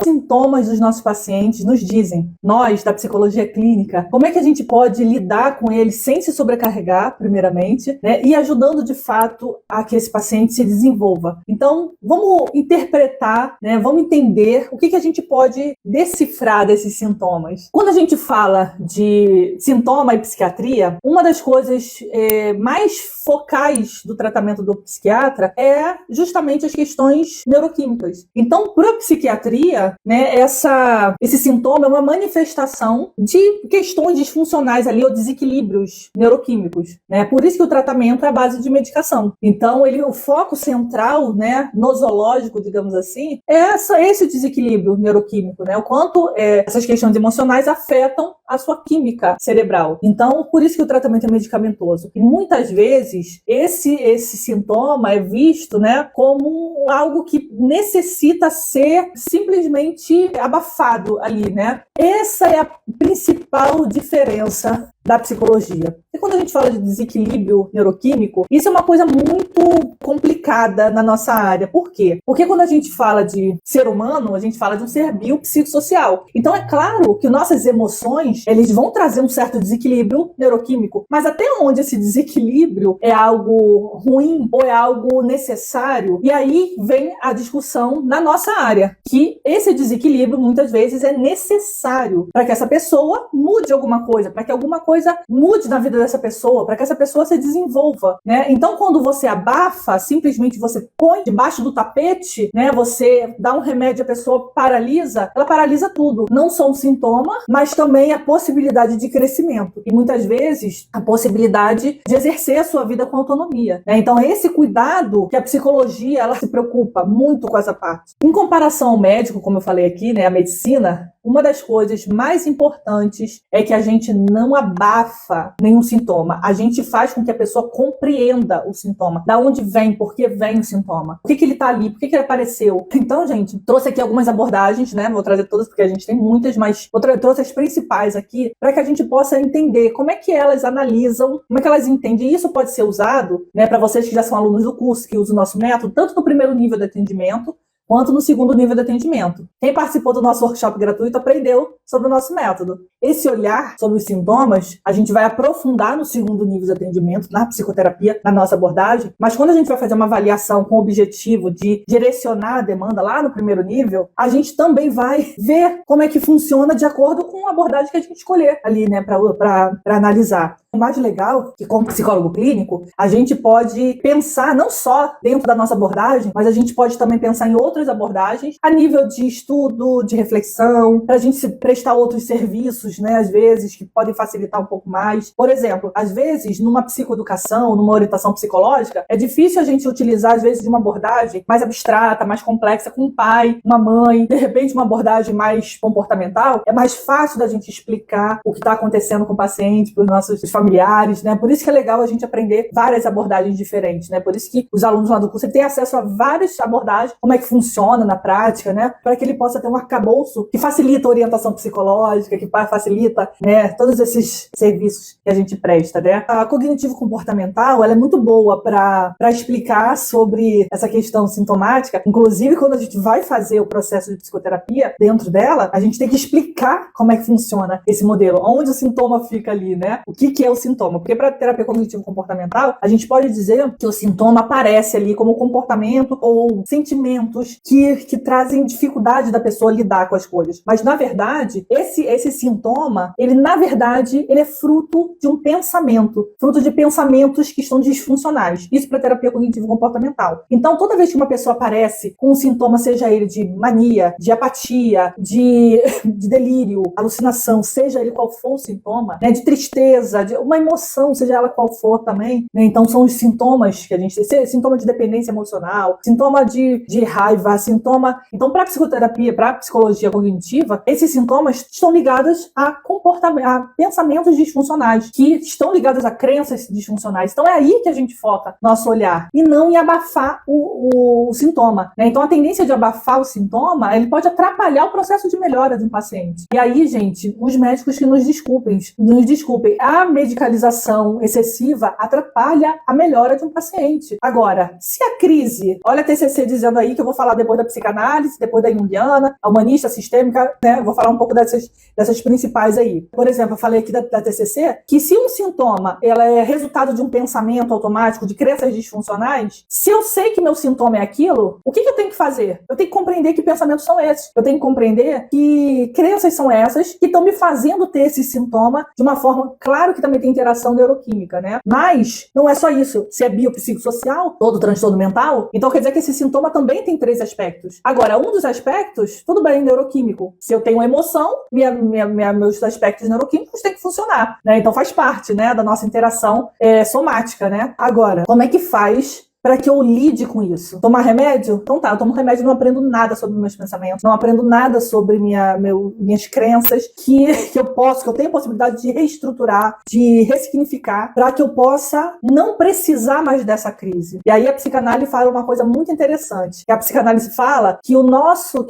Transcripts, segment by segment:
sintomas dos nossos pacientes nos dizem, nós, da psicologia clínica, como é que a gente pode lidar com eles sem se sobrecarregar, primeiramente, né, e ajudando, de fato, a que esse paciente se desenvolva. Então, vamos interpretar, né, vamos entender o que a gente pode decifrar desses sintomas. Quando a gente fala de sintoma e psiquiatria, uma das coisas mais focais do tratamento do psiquiatra é justamente as questões neuroquímicas. Então, para a psiquiatria, né, esse sintoma é uma manifestação de questões disfuncionais ali, ou desequilíbrios neuroquímicos, né? Por isso que o tratamento é à base de medicação. Então, o foco central, né, nosológico, digamos assim, é esse desequilíbrio neuroquímico, né? O quanto essas questões emocionais afetam a sua química cerebral. Então, por isso que o tratamento é medicamentoso. E muitas vezes, esse sintoma é visto, né, como algo que necessita ser simplesmente abafado ali, né? Essa é a principal diferença da psicologia. E quando a gente fala de desequilíbrio neuroquímico, isso é uma coisa muito complicada na nossa área. Por quê? Porque quando a gente fala de ser humano, a gente fala de um ser biopsicossocial. Então é claro que nossas emoções, eles vão trazer um certo desequilíbrio neuroquímico, mas até onde esse desequilíbrio é algo ruim ou é algo necessário? E aí vem a discussão na nossa área, que esse desequilíbrio muitas vezes é necessário para que essa pessoa mude alguma coisa, para que alguma coisa mude na vida dessa pessoa, para que essa pessoa se desenvolva, né? Então, quando você abafa, simplesmente você põe debaixo do tapete, né? Você dá um remédio, a pessoa paralisa, ela paralisa tudo. Não só um sintoma, mas também a possibilidade de crescimento. E muitas vezes, a possibilidade de exercer a sua vida com autonomia, né? Então, esse cuidado que a psicologia, ela se preocupa muito com essa parte. Em comparação ao médico, como eu falei aqui, né? A medicina, uma das coisas mais importantes é que a gente não abafa nenhum sintoma. A gente faz com que a pessoa compreenda o sintoma. Da onde vem, por que vem o sintoma. Por que ele está ali, por que ele apareceu. Então, gente, trouxe aqui algumas abordagens, né? Vou trazer todas porque a gente tem muitas, mas trouxe as principais aqui para que a gente possa entender como é que elas analisam, como é que elas entendem. E isso pode ser usado, né, para vocês que já são alunos do curso, que usam o nosso método, tanto no primeiro nível de atendimento, quanto no segundo nível de atendimento. Quem participou do nosso workshop gratuito aprendeu sobre o nosso método. Esse olhar sobre os sintomas, a gente vai aprofundar no segundo nível de atendimento, na psicoterapia, na nossa abordagem, mas quando a gente vai fazer uma avaliação com o objetivo de direcionar a demanda lá no primeiro nível, a gente também vai ver como é que funciona de acordo com a abordagem que a gente escolher ali, né, para analisar. O mais legal é que, como psicólogo clínico, a gente pode pensar não só dentro da nossa abordagem, mas a gente pode também pensar em outras abordagens a nível de estudo, de reflexão, para a gente se prestar outros serviços, né, às vezes, que podem facilitar um pouco mais. Por exemplo, às vezes, numa psicoeducação, numa orientação psicológica, é difícil a gente utilizar, às vezes, de uma abordagem mais abstrata, mais complexa, com um pai, uma mãe, de repente, uma abordagem mais comportamental. É mais fácil da gente explicar o que está acontecendo com o paciente, para os nossos familiares, né? Por isso que é legal a gente aprender várias abordagens diferentes, né? Por isso que os alunos lá do curso têm acesso a várias abordagens, como é que funciona na prática, né? Para que ele possa ter um arcabouço que facilita a orientação psicológica, que facilita, né, todos esses serviços que a gente presta, né? A cognitivo-comportamental, ela é muito boa para explicar sobre essa questão sintomática. Inclusive, quando a gente vai fazer o processo de psicoterapia dentro dela, a gente tem que explicar como é que funciona esse modelo, onde o sintoma fica ali, né? O que é o sintoma? Porque para terapia cognitivo-comportamental, a gente pode dizer que o sintoma aparece ali como comportamento ou sentimentos que trazem dificuldade da pessoa lidar com as coisas. Mas, na verdade, esse sintoma, ele é fruto de um pensamento, fruto de pensamentos que estão disfuncionais. Isso para terapia cognitivo-comportamental. Então, toda vez que uma pessoa aparece com um sintoma, seja ele de mania, de apatia, de delírio, alucinação, seja ele qual for o sintoma, né, de tristeza, de uma emoção, seja ela qual for também, né? Então são os sintomas que a gente tem, sintoma de dependência emocional, sintoma de raiva, sintoma... Então, para a psicoterapia, para a psicologia cognitiva, esses sintomas estão ligados a pensamentos disfuncionais, que estão ligados a crenças disfuncionais. Então é aí que a gente foca nosso olhar, e não em abafar o sintoma, né? Então a tendência de abafar o sintoma, ele pode atrapalhar o processo de melhora de um paciente. E aí, gente, os médicos que nos desculpem, a medicalização excessiva atrapalha a melhora de um paciente. Agora, se a crise, olha a TCC dizendo aí, que eu vou falar falar depois da psicanálise, depois da junguiana, a humanista, a sistêmica, né? Vou falar um pouco dessas principais aí. Por exemplo, eu falei aqui da TCC, que se um sintoma ela é resultado de um pensamento automático, de crenças disfuncionais, se eu sei que meu sintoma é aquilo, o que eu tenho que fazer? Eu tenho que compreender que pensamentos são esses. Eu tenho que compreender que crenças são essas que estão me fazendo ter esse sintoma de uma forma, claro que também tem interação neuroquímica, né? Mas não é só isso. Se é biopsicossocial, todo transtorno mental, então quer dizer que esse sintoma também tem 3 aspectos. Agora, um dos aspectos, tudo bem, neuroquímico. Se eu tenho uma emoção, meus aspectos neuroquímicos têm que funcionar, né? Então faz parte, né, da nossa interação somática, né? Agora, como é que faz para que eu lide com isso? Tomar remédio? Então tá, eu tomo remédio e não aprendo nada sobre meus pensamentos, não aprendo nada sobre minhas crenças que eu tenho a possibilidade de reestruturar, de ressignificar, para que eu possa não precisar mais dessa crise. E aí a psicanálise fala uma coisa muito interessante, que a psicanálise fala que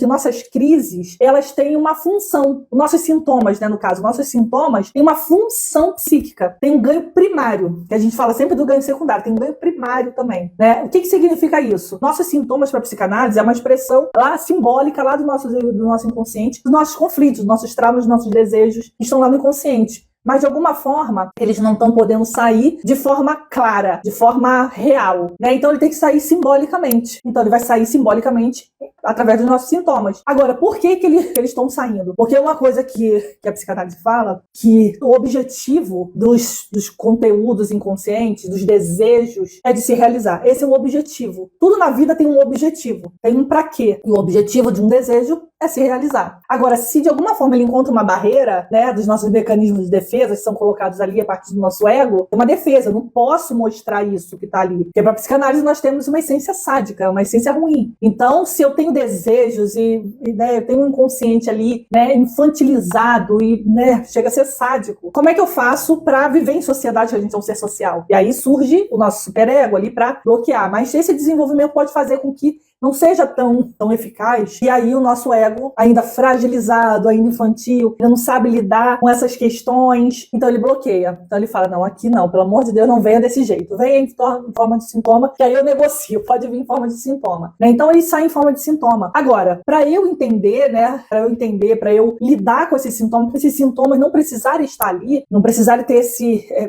nossas crises, elas têm uma função, nossos sintomas, né, no caso, nossos sintomas têm uma função psíquica, tem um ganho primário, que a gente fala sempre do ganho secundário, tem um ganho primário também. Né? O que significa isso? Nossos sintomas para a psicanálise é uma expressão lá simbólica lá do nosso inconsciente, dos nossos conflitos, dos nossos traumas, dos nossos desejos que estão lá no inconsciente. Mas, de alguma forma, eles não estão podendo sair de forma clara, de forma real, né? Então, ele tem que sair simbolicamente. Então, ele vai sair simbolicamente através dos nossos sintomas. Agora, por que eles estão saindo? Porque uma coisa que a psicanálise fala, que o objetivo dos conteúdos inconscientes, dos desejos, é de se realizar. Esse é o objetivo. Tudo na vida tem um objetivo. Tem um pra quê. E o objetivo de um desejo é se realizar. Agora, se de alguma forma ele encontra uma barreira, né, dos nossos mecanismos de defesa, que são colocados ali a partir do nosso ego, é uma defesa. Eu não posso mostrar isso que está ali. Porque para a psicanálise nós temos uma essência sádica, uma essência ruim. Então, se eu tenho desejos né, eu tenho um inconsciente ali, né, infantilizado e, né, chega a ser sádico, como é que eu faço para viver em sociedade? A gente é um ser social. E aí surge o nosso superego ali para bloquear. Mas esse desenvolvimento pode fazer com que não seja tão eficaz, e aí o nosso ego, ainda fragilizado, ainda infantil, ele não sabe lidar com essas questões, então ele bloqueia. Então ele fala, não, aqui não, pelo amor de Deus, não venha desse jeito, venha em forma de sintoma, que aí eu negocio, pode vir em forma de sintoma. Então ele sai em forma de sintoma. Agora, para eu entender, né, para eu lidar com esses sintomas não precisarem estar ali, não precisarem ter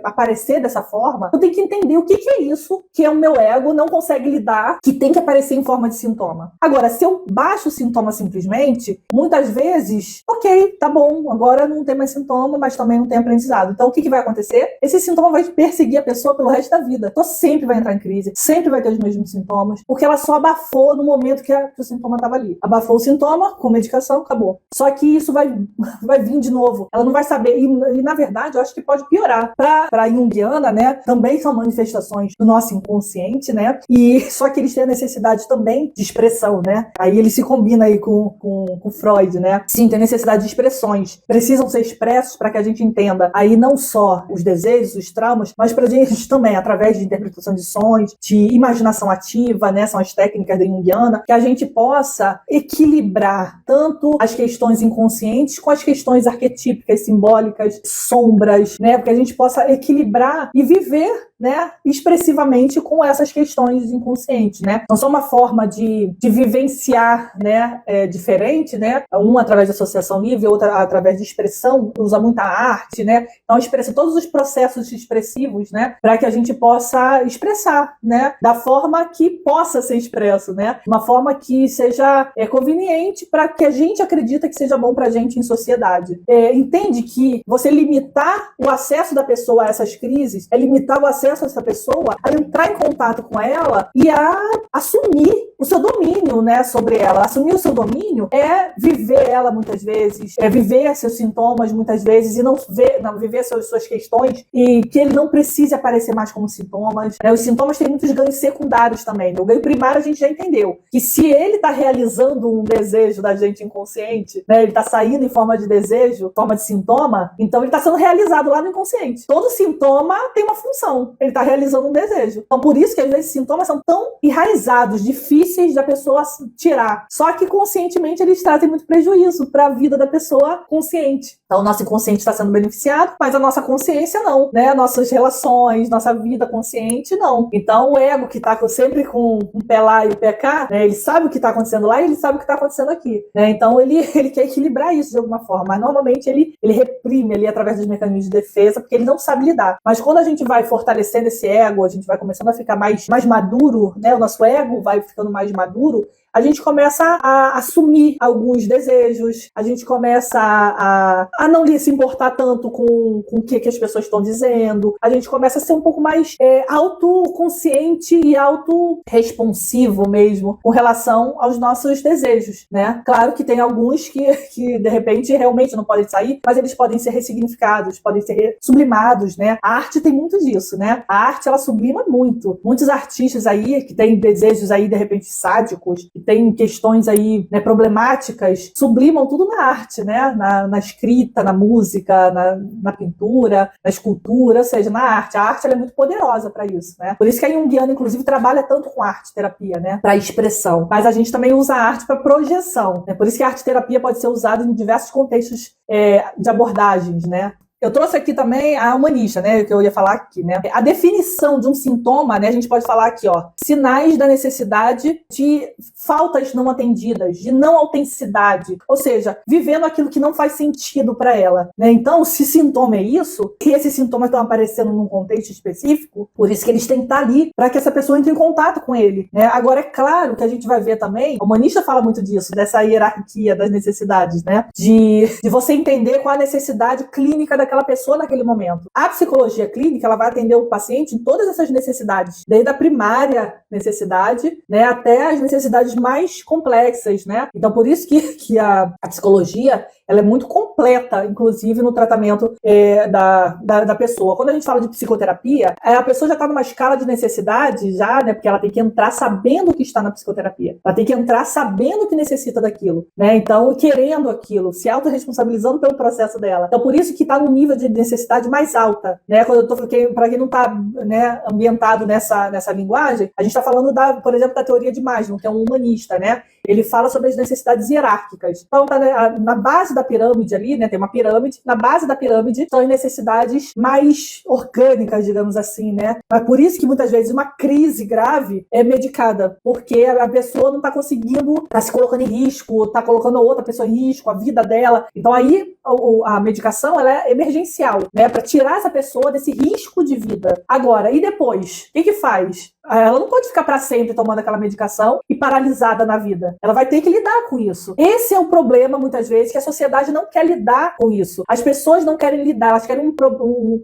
aparecer dessa forma, eu tenho que entender o que é isso que o meu ego não consegue lidar, que tem que aparecer em forma de sintoma. Agora, se eu baixo o sintoma simplesmente, muitas vezes, ok, tá bom, agora não tem mais sintoma, mas também não tem aprendizado. Então, o que vai acontecer? Esse sintoma vai perseguir a pessoa pelo resto da vida. Então, sempre vai entrar em crise, sempre vai ter os mesmos sintomas, porque ela só abafou no momento que o sintoma estava ali. Abafou o sintoma, com medicação, acabou. Só que isso vai vir de novo. Ela não vai saber, e na verdade, eu acho que pode piorar. Para a junguiana, né, também são manifestações do nosso inconsciente, né, e só que eles têm a necessidade também de expressão, né? Aí ele se combina aí com Freud, né? Sim, tem necessidade de expressões. Precisam ser expressos para que a gente entenda aí não só os desejos, os traumas, mas para a gente também, através de interpretação de sonhos, de imaginação ativa, né? São as técnicas da junguiana, que a gente possa equilibrar tanto as questões inconscientes com as questões arquetípicas, simbólicas, sombras, né? Porque a gente possa equilibrar e viver, né, expressivamente com essas questões inconscientes, né? Não só uma forma de vivenciar, né, diferente, né? Uma através de associação livre, outra através de expressão, usa muita arte, né? Então expressa todos os processos expressivos, né, para que a gente possa expressar, né, da forma que possa ser expresso, né? Uma forma que seja conveniente para que a gente acredita que seja bom para a gente em sociedade. Entende que você limitar o acesso da pessoa a essas crises é limitar o acesso essa pessoa a entrar em contato com ela e a assumir o seu domínio, né, sobre ela. Assumir o seu domínio é viver ela muitas vezes, é viver seus sintomas muitas vezes e não viver suas questões e que ele não precise aparecer mais como sintomas. Os sintomas têm muitos ganhos secundários também. O ganho primário a gente já entendeu, que se ele está realizando um desejo da gente inconsciente, né, ele está saindo em forma de desejo, forma de sintoma, então ele está sendo realizado lá no inconsciente. Todo sintoma tem uma função. ele está realizando um desejo. Então, por isso que às vezes sintomas são tão enraizados, difíceis da pessoa tirar. Só que conscientemente eles trazem muito prejuízo para a vida da pessoa consciente. Então, o nosso inconsciente está sendo beneficiado, mas a nossa consciência não, né? Nossas relações, nossa vida consciente, não. Então, o ego que está sempre com um pé lá e o pé cá, né? Ele sabe o que está acontecendo lá e ele sabe o que está acontecendo aqui, né? Então, ele quer equilibrar isso de alguma forma, mas normalmente ele reprime ali através dos mecanismos de defesa, porque ele não sabe lidar. Mas quando a gente vai fortalecendo esse ego, a gente vai começando a ficar mais maduro, né? O nosso ego vai ficando mais maduro, a gente começa a assumir alguns desejos, a gente começa a não se importar tanto com o que as pessoas estão dizendo, a gente começa a ser um pouco mais autoconsciente e autorresponsivo mesmo com relação aos nossos desejos, né? Claro que tem alguns que de repente realmente não podem sair, mas eles podem ser ressignificados, podem ser sublimados, né? A arte tem muito disso, né? A arte, ela sublima muito. Muitos artistas aí que têm desejos aí de repente sádicos, tem questões aí, né, problemáticas, sublimam tudo na arte, né? Na escrita, na música, na pintura, na escultura, ou seja, na arte. A arte, ela é muito poderosa para isso, né? Por isso que a Jungiana, inclusive, trabalha tanto com arte-terapia, né? Para expressão. Mas a gente também usa a arte para projeção, né? Por isso que a arte-terapia pode ser usada em diversos contextos de abordagens, né? Eu trouxe aqui também a humanista, né, que eu ia falar aqui, né? A definição de um sintoma, né, a gente pode falar aqui, ó, sinais da necessidade de faltas não atendidas, de não autenticidade, ou seja, vivendo aquilo que não faz sentido para ela, né? Então, se sintoma é isso, e esses sintomas estão aparecendo num contexto específico, por isso que eles têm que estar ali para que essa pessoa entre em contato com ele, né? Agora, é claro que a gente vai ver também, o humanista fala muito disso, dessa hierarquia das necessidades, né? De você entender qual a necessidade clínica daquela pessoa naquele momento. A psicologia clínica, ela vai atender o paciente em todas essas necessidades, desde a primária necessidade, né, até as necessidades mais complexas, né? Então, por isso que a psicologia, ela é muito completa, inclusive no tratamento da pessoa. Quando a gente fala de psicoterapia, a pessoa já está numa escala de necessidade, já, né? Porque ela tem que entrar sabendo que está na psicoterapia. Ela tem que entrar sabendo que necessita daquilo, né? Então, querendo aquilo, se autorresponsabilizando pelo processo dela. Então, por isso que está no nível de necessidade mais alta, né? Quando eu tô, para quem não está, né, ambientado nessa linguagem, a gente está falando por exemplo, da teoria de Maslow, que é um humanista, né? Ele fala sobre as necessidades hierárquicas. Então, na base da pirâmide ali, né? Tem uma pirâmide. Na base da pirâmide são as necessidades mais orgânicas, digamos assim, né? Mas por isso que muitas vezes uma crise grave é medicada, porque a pessoa não está conseguindo, está se colocando em risco, está colocando a outra pessoa em risco, a vida dela. Então aí a medicação, ela é emergencial, né? Para tirar essa pessoa desse risco de vida. Agora, e depois? O que faz? Ela não pode ficar para sempre tomando aquela medicação e paralisada na vida. Ela vai ter que lidar com isso. Esse é o problema, muitas vezes, que a sociedade não quer lidar com isso. As pessoas não querem lidar, elas querem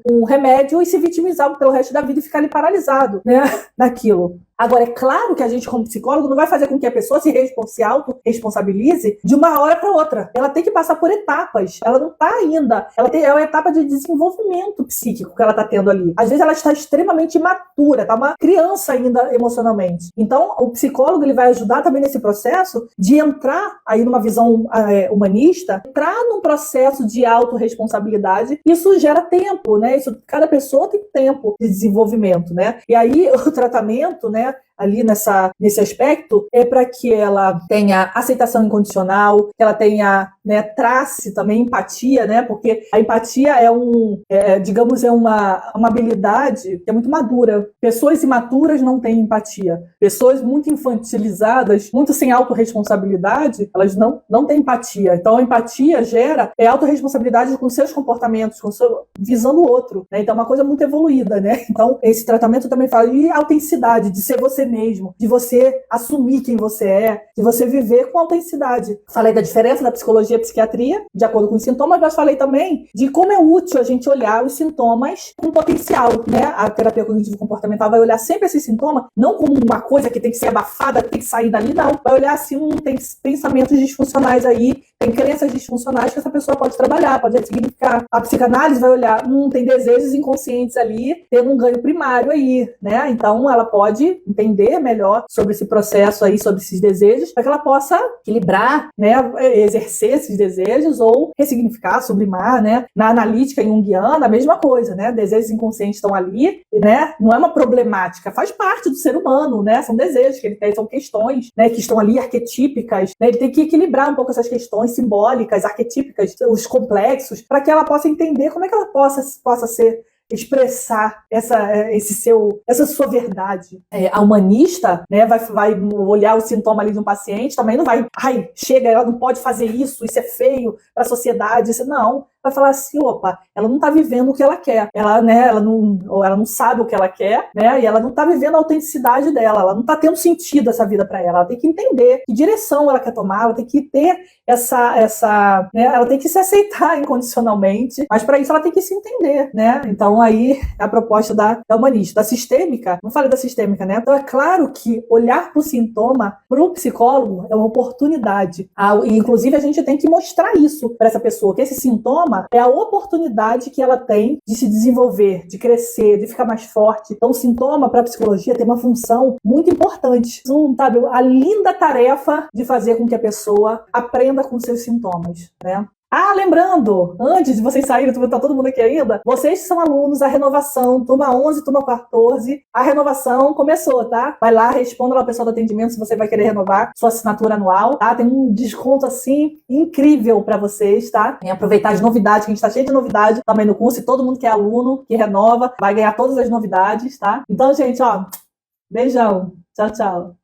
um remédio e se vitimizar pelo resto da vida e ficar ali paralisado, né, naquilo. Agora, é claro que a gente, como psicólogo, não vai fazer com que a pessoa se autorresponsabilize de uma hora para outra. Ela tem que passar por etapas. Ela não está ainda. É uma etapa de desenvolvimento psíquico que ela está tendo ali. Às vezes ela está extremamente imatura, está uma criança ainda emocionalmente. Então, o psicólogo, ele vai ajudar também nesse processo de entrar aí numa visão humanista, entrar num processo de autorresponsabilidade. Isso gera tempo, né? Cada pessoa tem tempo de desenvolvimento, né? E aí, o tratamento, né, ali nesse aspecto, é para que ela tenha aceitação incondicional, que ela tenha, né, trace também empatia, né, porque a empatia digamos, uma habilidade que é muito madura. Pessoas imaturas não têm empatia. Pessoas muito infantilizadas, muito sem autorresponsabilidade, elas não têm empatia. Então, a empatia gera autorresponsabilidade com seus comportamentos, visando o outro, né? Então, é uma coisa muito evoluída, né? Então, esse tratamento também fala de autenticidade, de ser você mesmo, de você assumir quem você é, de você viver com autenticidade. Falei da diferença da psicologia e psiquiatria, de acordo com os sintomas, mas falei também de como é útil a gente olhar os sintomas com potencial, né? A terapia cognitivo-comportamental vai olhar sempre esse sintoma, não como uma coisa que tem que ser abafada, que tem que sair dali, não. Vai olhar assim, tem pensamentos disfuncionais aí, tem crenças disfuncionais que essa pessoa pode trabalhar, pode significar. A psicanálise vai olhar, tem desejos inconscientes ali, tendo um ganho primário aí, né? Então, ela pode entender entender melhor sobre esse processo aí, sobre esses desejos, para que ela possa equilibrar, né, exercer esses desejos ou ressignificar, sublimar, né? Na analítica junguiana, a mesma coisa, né? Desejos inconscientes estão ali, né? Não é uma problemática, faz parte do ser humano, né? São desejos que ele tem, são questões, né, que estão ali arquetípicas, né? Ele tem que equilibrar um pouco essas questões simbólicas, arquetípicas, os complexos, para que ela possa entender como é que ela possa expressar essa sua verdade. A humanista, né, vai olhar o sintoma ali de um paciente, também não vai, chega, ela não pode fazer isso é feio para a sociedade, não. Vai falar assim, opa, ela não está vivendo o que ela quer, ela não sabe o que ela quer, né, e ela não está vivendo a autenticidade dela, ela não está tendo sentido essa vida para ela tem que entender que direção ela quer tomar, ela tem que ter né, ela tem que se aceitar incondicionalmente, mas para isso ela tem que se entender, né, então aí a proposta da humanista. Da sistêmica, não falei da sistêmica, né, então é claro que olhar para o sintoma, para o psicólogo, é uma oportunidade, e inclusive a gente tem que mostrar isso para essa pessoa, que esse sintoma é a oportunidade que ela tem de se desenvolver, de crescer, de ficar mais forte. Então, o sintoma para a psicologia tem uma função muito importante. Então, sabe, a linda tarefa de fazer com que a pessoa aprenda com seus sintomas, né? Lembrando, antes de vocês saírem, tá todo mundo aqui ainda, vocês que são alunos, a renovação, turma 11, turma 14, a renovação começou, tá? Vai lá, responda lá ao pessoal do atendimento se você vai querer renovar sua assinatura anual, tá? Tem um desconto, assim, incrível pra vocês, tá? Vem aproveitar as novidades, que a gente tá cheio de novidade também no curso, e todo mundo que é aluno, que renova, vai ganhar todas as novidades, tá? Então, gente, beijão. Tchau, tchau.